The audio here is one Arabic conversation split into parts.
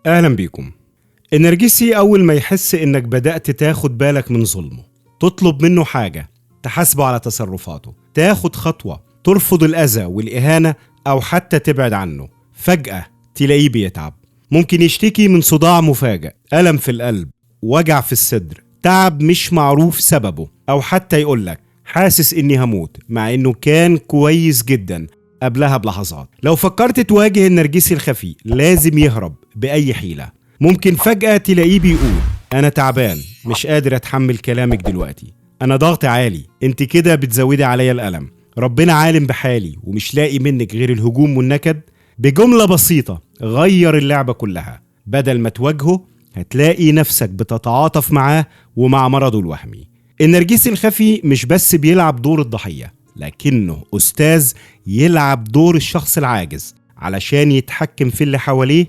أهلا بيكم. النرجسي أول ما يحس إنك بدأت تاخد بالك من ظلمه، تطلب منه حاجة، تحاسبه على تصرفاته، تاخد خطوة، ترفض الأذى والإهانة أو حتى تبعد عنه، فجأة تلاقيه بيتعب. ممكن يشتكي من صداع مفاجئ، ألم في القلب، وجع في الصدر، تعب مش معروف سببه، أو حتى يقولك حاسس إني هموت مع إنه كان كويس جدا قبلها بلحظات. لو فكرت تواجه النرجسي الخفي لازم يهرب بأي حيلة. ممكن فجأة تلاقيه بيقول أنا تعبان، مش قادر أتحمل كلامك دلوقتي، أنا ضغط عالي، أنت كده بتزودي عليا الألم، ربنا عالم بحالي ومش لاقي منك غير الهجوم والنكد. بجملة بسيطة غير اللعبة كلها. بدل ما تواجهه هتلاقي نفسك بتتعاطف معاه ومع مرضه الوهمي. النرجسي الخفي مش بس بيلعب دور الضحية، لكنه أستاذ يلعب دور الشخص العاجز علشان يتحكم في اللي حواليه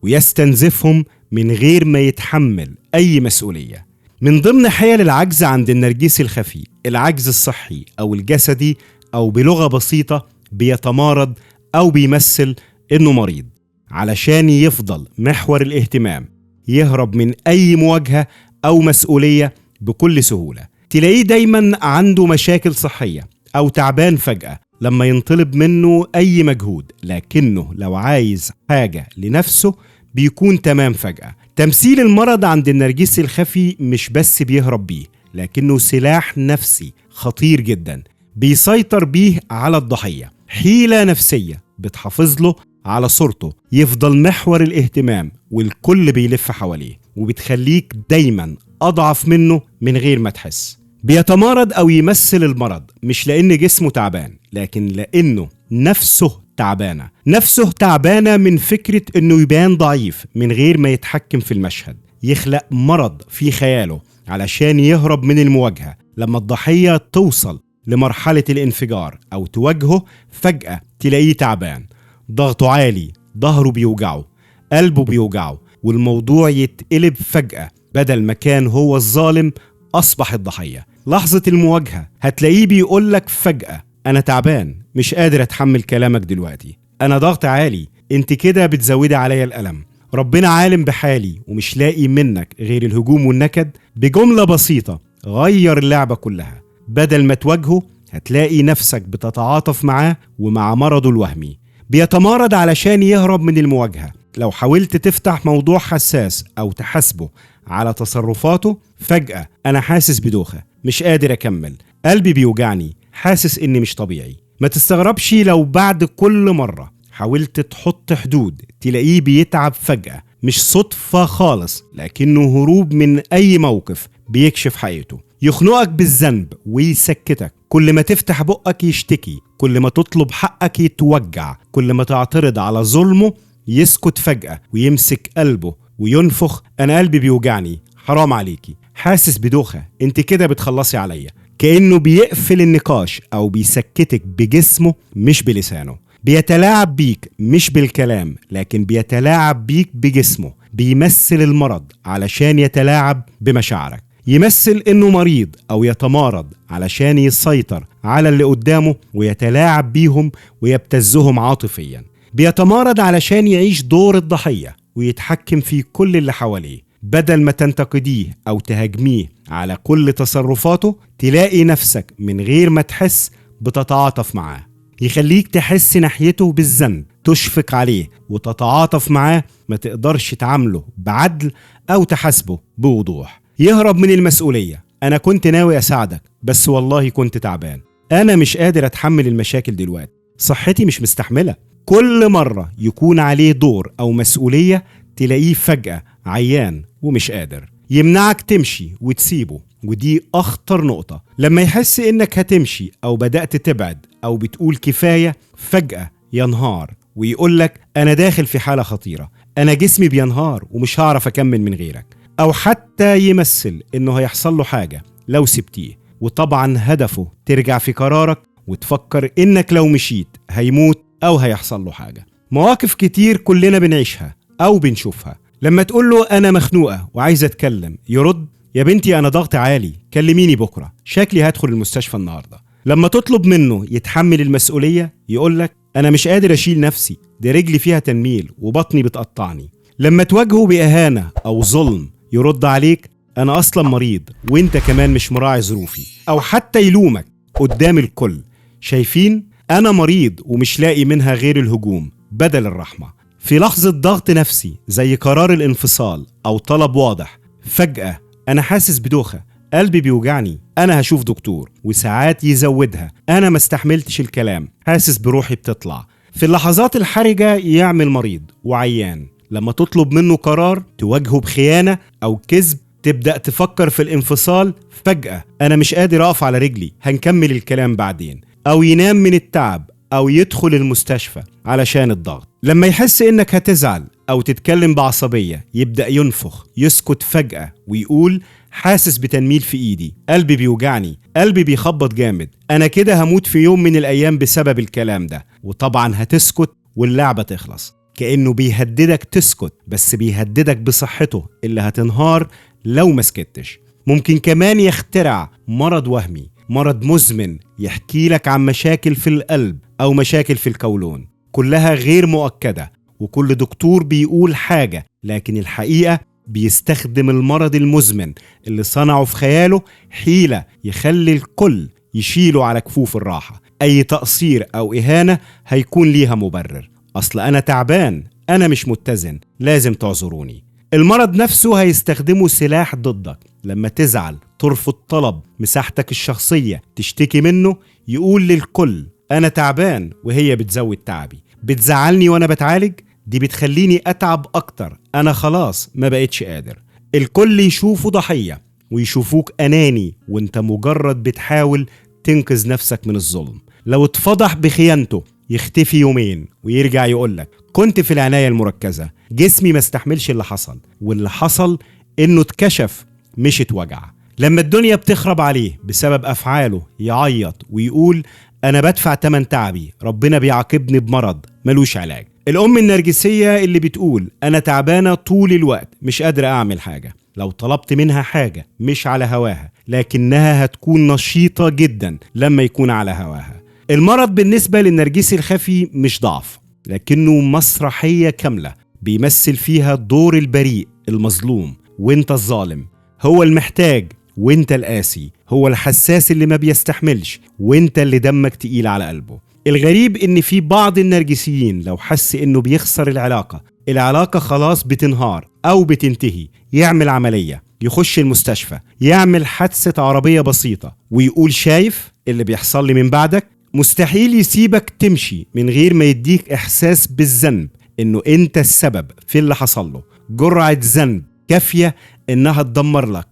ويستنزفهم من غير ما يتحمل أي مسؤولية. من ضمن حيل العجز عند النرجسي الخفي العجز الصحي أو الجسدي، أو بلغة بسيطة بيتمارض أو بيمثل إنه مريض علشان يفضل محور الاهتمام، يهرب من أي مواجهة أو مسؤولية بكل سهولة. تلاقيه دايما عنده مشاكل صحية أو تعبان فجأة لما ينطلب منه أي مجهود، لكنه لو عايز حاجة لنفسه بيكون تمام فجأة. تمثيل المرض عند النرجسي الخفي مش بس بيهرب بيه، لكنه سلاح نفسي خطير جدا بيسيطر بيه على الضحية. حيلة نفسية بتحافظ له على صورته يفضل محور الاهتمام والكل بيلف حواليه، وبتخليك دايما أضعف منه من غير ما تحس. بيتمارض أو يمثل المرض مش لأن جسمه تعبان، لكن لأنه نفسه تعبانة من فكرة أنه يبان ضعيف من غير ما يتحكم في المشهد. يخلق مرض في خياله علشان يهرب من المواجهة. لما الضحية توصل لمرحلة الانفجار أو تواجهه فجأة تلاقيه تعبان، ضغطه عالي، ظهره بيوجعه، قلبه بيوجعه، والموضوع يتقلب فجأة. بدل ما كان هو الظالم أصبح الضحية. لحظة المواجهة هتلاقيه بيقولك فجأة أنا تعبان، مش قادر أتحمل كلامك دلوقتي، أنا ضغط عالي، أنت كده بتزودي عليا الألم، ربنا عالم بحالي ومش لاقي منك غير الهجوم والنكد. بجملة بسيطة غير اللعبة كلها. بدل ما تواجهه هتلاقي نفسك بتتعاطف معاه ومع مرضه الوهمي. بيتمارض علشان يهرب من المواجهة. لو حاولت تفتح موضوع حساس أو تحاسبه على تصرفاته فجأة أنا حاسس بدوخة، مش قادر أكمل، قلبي بيوجعني، حاسس إني مش طبيعي. ما تستغربش لو بعد كل مرة حاولت تحط حدود تلاقيه بيتعب فجأة. مش صدفة خالص، لكنه هروب من أي موقف بيكشف حقيقته. يخنقك بالذنب ويسكتك. كل ما تفتح بقك يشتكي، كل ما تطلب حقك يتوجع، كل ما تعترض على ظلمه يسكت فجأة ويمسك قلبه وينفخ أنا قلبي بيوجعني، حرام عليكي، حاسس بدوخة، انت كده بتخلصي عليا. كأنه بيقفل النقاش أو بيسكتك بجسمه مش بلسانه. بيتلاعب بيك مش بالكلام، لكن بيتلاعب بيك بجسمه. بيمثل المرض علشان يتلاعب بمشاعرك. يمثل انه مريض او يتمارض علشان يسيطر على اللي قدامه ويتلاعب بيهم ويبتزهم عاطفيا. بيتمارض علشان يعيش دور الضحية ويتحكم في كل اللي حواليه. بدل ما تنتقديه أو تهاجميه على كل تصرفاته تلاقي نفسك من غير ما تحس بتتعاطف معاه. يخليك تحس ناحيته بالذنب، تشفق عليه وتتعاطف معاه. ما تقدرش تعامله بعدل أو تحاسبه بوضوح. يهرب من المسؤولية. أنا كنت ناوي أساعدك بس والله كنت تعبان، أنا مش قادر أتحمل المشاكل دلوقتي، صحتي مش مستحملة. كل مرة يكون عليه دور أو مسؤولية تلاقيه فجأة عيان ومش قادر. يمنعك تمشي وتسيبه، ودي أخطر نقطة. لما يحس إنك هتمشي أو بدأت تبعد أو بتقول كفاية فجأة ينهار ويقولك أنا داخل في حالة خطيرة، أنا جسمي بينهار ومش هعرف أكمل من غيرك. أو حتى يمثل إنه هيحصل له حاجة لو سبتيه، وطبعا هدفه ترجع في قرارك وتفكر إنك لو مشيت هيموت أو هيحصل له حاجة. مواقف كتير كلنا بنعيشها أو بنشوفها. لما تقول له أنا مخنوقة وعايزة أتكلم يرد يا بنتي أنا ضغط عالي، كلميني بكرة، شكلي هدخل المستشفى النهاردة. لما تطلب منه يتحمل المسؤولية يقولك أنا مش قادر أشيل نفسي، دي رجلي فيها تنميل وبطني بتقطعني. لما تواجهه بإهانة أو ظلم يرد عليك أنا أصلا مريض وإنت كمان مش مراعي ظروفي، أو حتى يلومك قدام الكل. شايفين؟ أنا مريض ومش لاقي منها غير الهجوم بدل الرحمة. في لحظة ضغط نفسي زي قرار الانفصال أو طلب واضح، فجأة أنا حاسس بدوخة، قلبي بيوجعني، أنا هشوف دكتور. وساعات يزودها، أنا ما استحملتش الكلام، حاسس بروحي بتطلع. في اللحظات الحرجة يعمل مريض وعيان. لما تطلب منه قرار تواجهه بخيانة أو كذب، تبدأ تفكر في الانفصال، فجأة أنا مش قادر أقف على رجلي، هنكمل الكلام بعدين. أو ينام من التعب أو يدخل المستشفى علشان الضغط. لما يحس إنك هتزعل أو تتكلم بعصبية يبدأ ينفخ، يسكت فجأة ويقول حاسس بتنميل في إيدي، قلبي بيوجعني، قلبي بيخبط جامد، أنا كده هموت في يوم من الأيام بسبب الكلام ده. وطبعا هتسكت واللعبة تخلص. كأنه بيهددك تسكت، بس بيهددك بصحته اللي هتنهار لو ما سكتش. ممكن كمان يخترع مرض وهمي، مرض مزمن، يحكي لك عن مشاكل في القلب أو مشاكل في القولون، كلها غير مؤكدة، وكل دكتور بيقول حاجة، لكن الحقيقة بيستخدم المرض المزمن اللي صنعه في خياله حيلة يخلي الكل يشيله على كفوف الراحة. أي تقصير أو إهانة هيكون ليها مبرر، أصل أنا تعبان، أنا مش متزن، لازم تعذروني. المرض نفسه هيستخدمه سلاح ضدك. لما تزعل ترفض طلب مساحتك الشخصية تشتكي منه، يقول للكل أنا تعبان، وهي بتزود تعبي. بتزعلني وأنا بتعالج، دي بتخليني أتعب أكتر، أنا خلاص ما بقتش قادر. الكل يشوفه ضحية ويشوفوك أناني، وانت مجرد بتحاول تنقذ نفسك من الظلم. لو اتفضح بخيانته يختفي يومين ويرجع يقولك كنت في العناية المركزة، جسمي ما استحملش اللي حصل، واللي حصل إنه اتكشف مش اتوجع. لما الدنيا بتخرب عليه بسبب أفعاله يعيط ويقول أنا بدفع تمن تعبي، ربنا بيعاقبني بمرض ملوش علاج. الأم النرجسية اللي بتقول أنا تعبانة طول الوقت مش قادرة أعمل حاجة، لو طلبت منها حاجة مش على هواها لكنها هتكون نشيطة جدا لما يكون على هواها. المرض بالنسبة للنرجسي الخفي مش ضعف، لكنه مسرحية كاملة بيمثل فيها دور البريء المظلوم وانت الظالم، هو المحتاج وانت القاسي، هو الحساس اللي ما بيستحملش وانت اللي دمك تقيل على قلبه. الغريب ان في بعض النرجسيين لو حس انه بيخسر العلاقة خلاص بتنهار او بتنتهي، يعمل عملية، يخش المستشفى، يعمل حادثة عربية بسيطة ويقول شايف اللي بيحصل لي من بعدك. مستحيل يسيبك تمشي من غير ما يديك إحساس بالذنب إنه أنت السبب في اللي حصل له، جرعة ذنب كافية إنها تدمر لك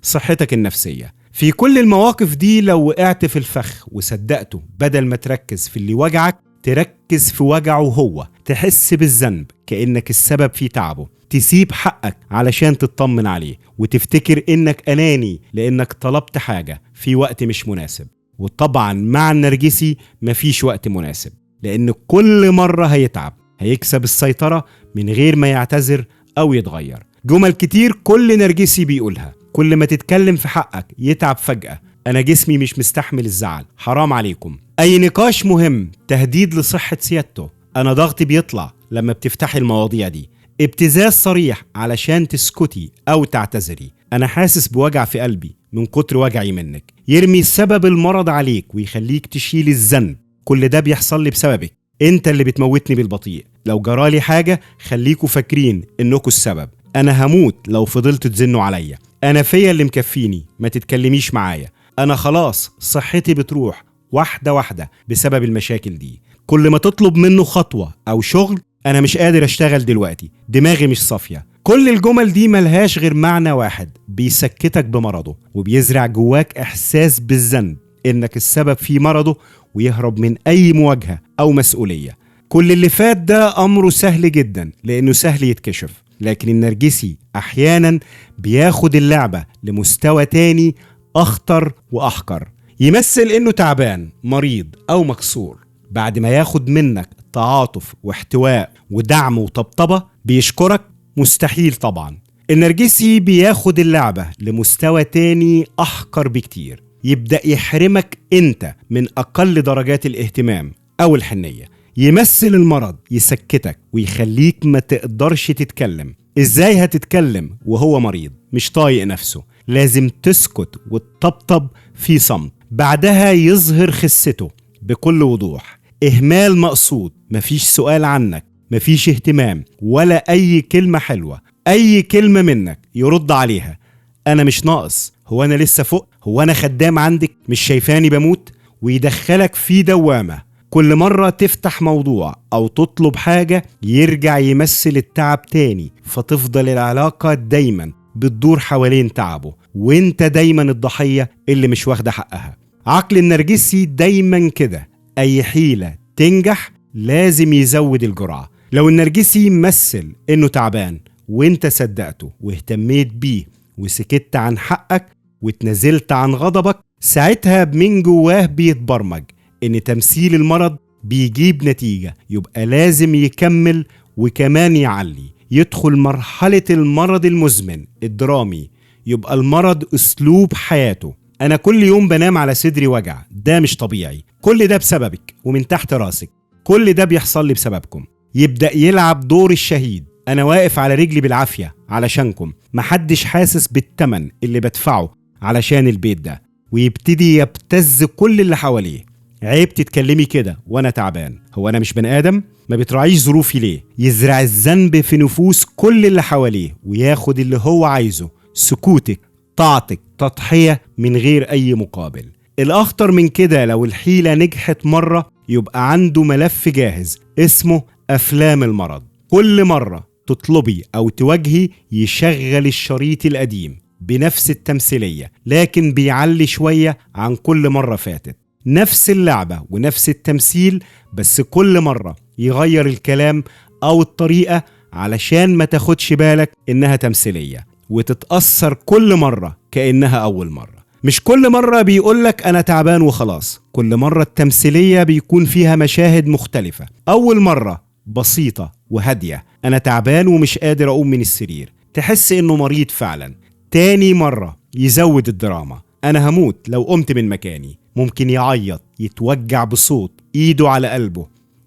صحتك النفسية. في كل المواقف دي لو وقعت في الفخ وصدقته، بدل ما تركز في اللي وجعك تركز في وجعه هو، تحس بالذنب كأنك السبب في تعبه، تسيب حقك علشان تطمن عليه، وتفتكر إنك أناني لأنك طلبت حاجة في وقت مش مناسب. وطبعا مع النرجسي مفيش وقت مناسب، لأن كل مرة هيتعب، هيكسب السيطرة من غير ما يعتذر أو يتغير. جمل كتير كل نرجسي بيقولها، كل ما تتكلم في حقك يتعب فجأة، أنا جسمي مش مستحمل الزعل، حرام عليكم. أي نقاش مهم تهديد لصحة سيادته، أنا ضغطي بيطلع لما بتفتحي المواضيع دي. ابتزاز صريح علشان تسكتي أو تعتذري، أنا حاسس بوجع في قلبي من كتر وجعي منك. يرمي سبب المرض عليك ويخليك تشيل الذنب، كل ده بيحصل لي بسببك، انت اللي بتموتني بالبطيء، لو جرالي حاجة خليكوا فاكرين انكوا السبب، انا هموت لو فضلتوا تزنوا عليا، انا فيا اللي مكفيني، ما تتكلميش معايا، انا خلاص صحتي بتروح واحدة واحدة بسبب المشاكل دي. كل ما تطلب منه خطوة او شغل، انا مش قادر اشتغل دلوقتي، دماغي مش صافية. كل الجمل دي ملهاش غير معنى واحد، بيسكتك بمرضه وبيزرع جواك احساس بالذنب انك السبب في مرضه، ويهرب من اي مواجهة او مسؤولية. كل اللي فات ده امره سهل جدا لانه سهل يتكشف، لكن النرجسي احيانا بياخد اللعبة لمستوى تاني اخطر واحقر. يمثل انه تعبان، مريض او مكسور، بعد ما ياخد منك تعاطف واحتواء ودعم وطبطبة بيشكرك. مستحيل طبعا. النرجسي بياخد اللعبة لمستوى تاني أحقر بكتير، يبدأ يحرمك أنت من أقل درجات الاهتمام أو الحنية، يمثل المرض يسكتك ويخليك ما تقدرش تتكلم. ازاي هتتكلم وهو مريض مش طايق نفسه؟ لازم تسكت وتطبطب في صمت. بعدها يظهر خسته بكل وضوح. إهمال مقصود، مفيش سؤال عنك، مفيش اهتمام ولا أي كلمة حلوة. أي كلمة منك يرد عليها: أنا مش ناقص، هو أنا لسه فوق، هو أنا خدام عندك، مش شايفاني بموت؟ ويدخلك في دوامة. كل مرة تفتح موضوع أو تطلب حاجة يرجع يمثل التعب تاني، فتفضل العلاقة دايما بتدور حوالين تعبه، وانت دايما الضحية اللي مش واخدة حقها. عقل النرجسي دايما كده، أي حيلة تنجح لازم يزود الجرعة. لو النرجسي مثل إنه تعبان وانت صدقته واهتميت بيه وسكت عن حقك واتنزلت عن غضبك، ساعتها من جواه بيتبرمج إن تمثيل المرض بيجيب نتيجة، يبقى لازم يكمل وكمان يعلي، يدخل مرحلة المرض المزمن الدرامي، يبقى المرض أسلوب حياته. أنا كل يوم بنام على صدري وجع، ده مش طبيعي، كل ده بسببك ومن تحت راسك، كل ده بيحصل لي بسببكم. يبدأ يلعب دور الشهيد، أنا واقف على رجلي بالعافية علشانكم، محدش حاسس بالتمن اللي بدفعه علشان البيت ده، ويبتدي يبتز كل اللي حواليه. عيب تتكلمي كده وانا تعبان، هو انا مش بني ادم؟ ما بتراعيش ظروفي ليه؟ يزرع الذنب في نفوس كل اللي حواليه وياخد اللي هو عايزه، سكوتك، طاعتك، تضحية من غير اي مقابل. الاخطر من كده لو الحيلة نجحت مرة يبقى عنده ملف جاهز اسمه افلام المرض. كل مرة تطلبي او تواجهي يشغل الشريط القديم بنفس التمثيلية، لكن بيعلي شوية عن كل مرة فاتت. نفس اللعبة ونفس التمثيل، بس كل مرة يغير الكلام أو الطريقة علشان ما تاخدش بالك إنها تمثيلية، وتتأثر كل مرة كأنها أول مرة. مش كل مرة بيقولك أنا تعبان وخلاص، كل مرة التمثيلية بيكون فيها مشاهد مختلفة. أول مرة بسيطة وهادية، أنا تعبان ومش قادر أقوم من السرير، تحس إنه مريض فعلا. تاني مرة يزود الدراما، أنا هموت لو قمت من مكاني. ممكن يعيط، يتوجع بصوت، إيده على قلبه،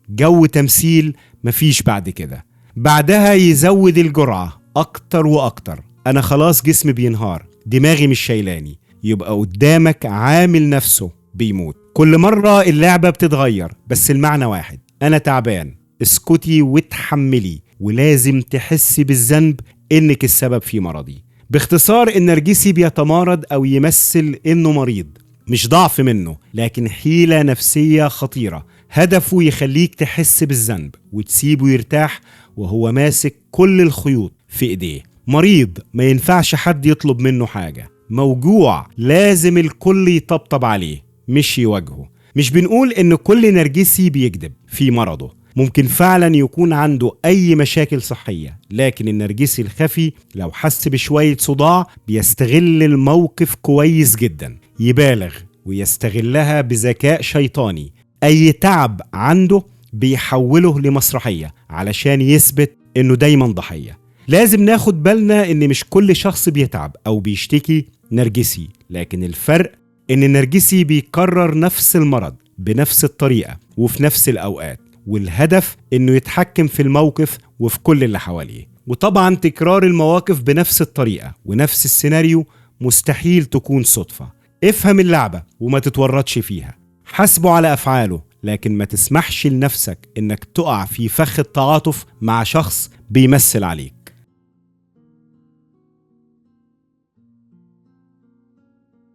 جو تمثيل مفيش بعد كده. بعدها يزود الجرعة أكتر وأكتر، أنا خلاص جسمي بينهار، دماغي مش شايلاني، يبقى قدامك عامل نفسه بيموت. كل مرة اللعبة بتتغير بس المعنى واحد، أنا تعبان، اسكتي وتحملي، ولازم تحسي بالذنب إنك السبب في مرضي. باختصار النرجسي بيتمارض أو يمثل إنه مريض، مش ضعف منه، لكن حيلة نفسية خطيرة. هدفه يخليك تحس بالذنب وتسيبه يرتاح وهو ماسك كل الخيوط في ايديه. مريض ما ينفعش حد يطلب منه حاجة، موجوع لازم الكل يطبطب عليه مش يواجهه. مش بنقول ان كل نرجسي بيكذب في مرضه، ممكن فعلا يكون عنده اي مشاكل صحية، لكن النرجسي الخفي لو حس بشوية صداع بيستغل الموقف كويس جدا، يبالغ ويستغلها بذكاء شيطاني. اي تعب عنده بيحوله لمسرحية علشان يثبت انه دايما ضحية. لازم ناخد بالنا ان مش كل شخص بيتعب او بيشتكي نرجسي، لكن الفرق ان النرجسي بيكرر نفس المرض بنفس الطريقة وفي نفس الاوقات، والهدف انه يتحكم في الموقف وفي كل اللي حواليه. وطبعا تكرار المواقف بنفس الطريقة ونفس السيناريو مستحيل تكون صدفة. افهم اللعبة وما تتورطش فيها، حاسبه على افعاله، لكن ما تسمحش لنفسك انك تقع في فخ التعاطف مع شخص بيمثل عليك.